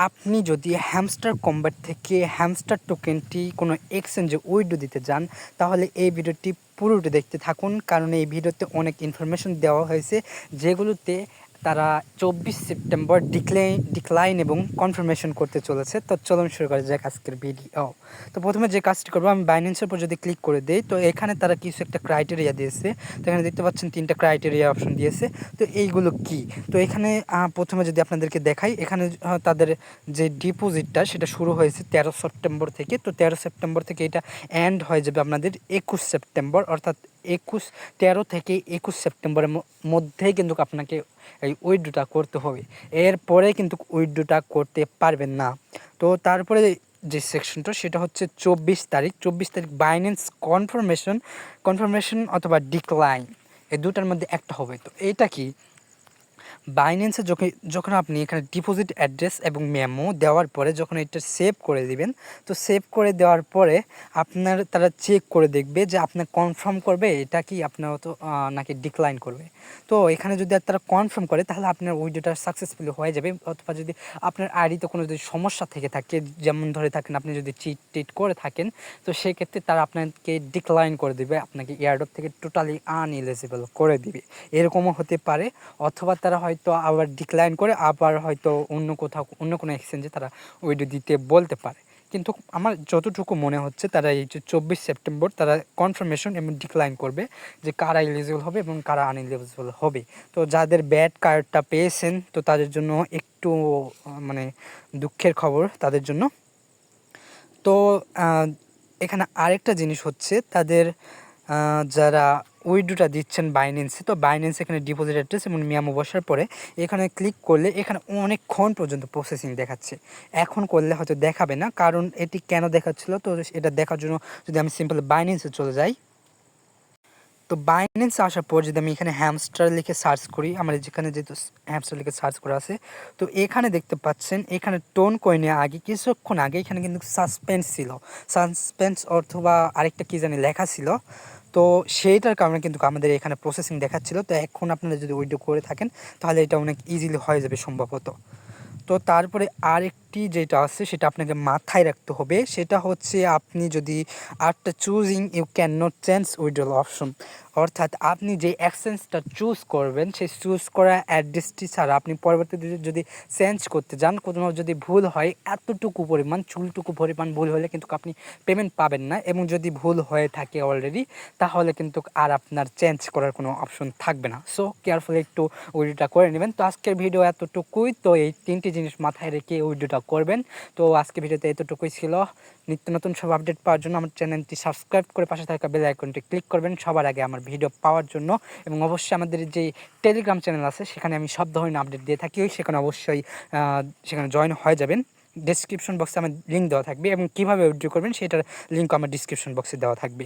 আপনি যদি hamster combat থেকে হ্যামস্টার টোকেনটি কোনো এক্সচেঞ্জে উইথড্র দিতে যান, তাহলে এই ভিডিওটি পুরোটি দেখতে থাকুন, কারণ এই ভিডিওতে অনেক ইনফরমেশন দেওয়া হয়েছে যেগুলোতে তারা 24 সেপ্টেম্বর ডিক্লাইন এবং কনফার্মেশন করতে চলেছে। তো চলুন শুরু করা যাক আজকের ভিডিও। তো প্রথমে যে কাজটি করবো, আমি বাইন্যান্সের উপর যদি ক্লিক করে দিই, তো এখানে তারা কিছু একটা ক্রাইটেরিয়া দিয়েছে। তো এখানে দেখতে পাচ্ছেন 3টা ক্রাইটেরিয়া অপশন দিয়েছে। তো এইগুলো কি? তো এখানে প্রথমে যদি আপনাদেরকে দেখাই, এখানে তাদের যে ডিপোজিটটা সেটা শুরু হয়েছে 13 সেপ্টেম্বর থেকে। তো 13 সেপ্টেম্বর থেকে এটা এন্ড হয়ে যাবে আপনাদের 21 সেপ্টেম্বর, অর্থাৎ 13 থেকে 21 সেপ্টেম্বরের মধ্যেই কিন্তু আপনাকে এই উইথড্রটা করতে হবে। এরপরে কিন্তু উইথড্রটা করতে পারবেন না। তো তারপরে যে সেকশনটা সেটা হচ্ছে 24 তারিখ বাইন্যান্স কনফার্মেশন অথবা ডিক্লাইন, এই দুটার মধ্যে একটা হবে। তো এটা কি? বাইন্যান্সে যখন আপনি এখানে ডিপোজিট অ্যাড্রেস এবং মেমো দেওয়ার পরে যখন এটা সেভ করে দিবেন, তো সেভ করে দেওয়ার পরে তারা চেক করে দেখবে যে আপনার কনফার্ম করবে এটা কি আপনার তো নাকি ডিক্লাইন করবে। তো এখানে যদি তারা কনফার্ম করে তাহলে আপনার উইথড্রটা সাকসেসফুলি হয়ে যাবে। অথবা যদি আপনার আইডিতে কোনো যদি সমস্যা থেকে থাকে, যেমন ধরে থাকেন আপনি যদি চিট করে থাকেন, তো সেক্ষেত্রে তারা আপনাকে ডিক্লাইন করে দেবে, আপনাকে এয়ারড্রপ থেকে টোটালি আনএলিজিবল করে দিবে। এরকমও হতে পারে। অথবা তারা হয়তো আবার ডিক্লাইন করে আবার হয়তো অন্য কোনো এক্সচেঞ্জে তারা উইথড্র দিতে বলতে পারে। কিন্তু আমার যতটুকু মনে হচ্ছে তারা এই যে 24 সেপ্টেম্বর তারা কনফার্মেশন এবং ডিক্লাইন করবে যে কারা এলিজিবল হবে এবং কারা আনএলিজিবল হবে। তো যাদের ব্যাড কার্ডটা পেয়েছেন, তো তাদের জন্য একটু মানে দুঃখের খবর তাদের জন্য। তো এখানে আরেকটা জিনিস হচ্ছে, তাদের যারা উইথড্রটা দিচ্ছেন বাইন্যান্সে, তো বাইন্যান্স এখানে ডিপোজিট অ্যাড্রেস এবং মেমো বসার পরে এখানে ক্লিক করলে এখানে অনেকক্ষণ পর্যন্ত প্রসেসিং দেখাচ্ছে। এখন করলে হয়তো দেখাবে না, কারণ এটি কেন দেখাচ্ছিল, তো এটা দেখার জন্য যদি আমি সিম্পল বাইন্যান্সে চলে যাই, তো বাইন্যান্সে আসার পর যদি আমি এখানে হ্যামস্টার লিখে সার্চ করি, আমার যেখানে যেহেতু হ্যামস্টার লিখে সার্চ করা আছে, তো এখানে দেখতে পাচ্ছেন এখানে টোন কয়েনে আগে কিছুক্ষণ আগে এখানে কিন্তু সাসপেন্স ছিল, সাসপেন্স অথবা আরেকটা কী জানি লেখা ছিল। তো সেইটার কারণে কিন্তু আমাদের এখানে প্রসেসিং দেখাচ্ছিল। তো এখন আপনারা যদি উইথড্র করে থাকেন তাহলে এটা অনেক ইজিলি হয়ে যাবে সম্ভবত। তো তারপরে আরেকটি যেটা আছে সেটা আপনাকে মাথায় রাখতে হবে, সেটা হচ্ছে আপনি যদি after choosing you can not change withdrawal option, অর্থাৎ আপনি যে এক্সচেঞ্জটা চুজ করবেন সেই চুজ করা অ্যাড্রেসটি ছাড়া আপনি পরবর্তীতে যদি চেঞ্জ করতে যান, কোনো যদি ভুল হয় এতটুকু পরিমাণ চুলটুকু পরিমাণ ভুল হলে কিন্তু আপনি পেমেন্ট পাবেন না, এবং যদি ভুল হয়ে থাকে অলরেডি তাহলে কিন্তু আর আপনার চেঞ্জ করার কোনো অপশন থাকবে না। সো কেয়ারফুলি একটু উইথড্রটা করে নেবেন। তো আজকের ভিডিও এতটুকুই। তো এই 3টি জিনিস মাথায় রেখে উইথড্রটা করবেন। তো আজকের ভিডিওতে এতটুকুই ছিল। নিত্য নতুন সব আপডেট পাওয়ার জন্য আমার চ্যানেলটি সাবস্ক্রাইব করে পাশে থাকা বেল আইকনটি ক্লিক করবেন সবার আগে আমার ভিডিও পাওয়ার জন্য। এবং অবশ্যই আমাদের যে টেলিগ্রাম চ্যানেল আছে সেখানে আমি সব ধরনের আপডেট দিয়ে থাকি, সেখানে অবশ্যই সেখানে জয়েন হয়ে যাবেন। ডেসক্রিপশন বক্সে আমার লিঙ্ক দেওয়া থাকবে এবং কীভাবে উইথড্র করবেন সেটার লিঙ্ক আমার ডিসক্রিপশন বক্সে দেওয়া থাকবে।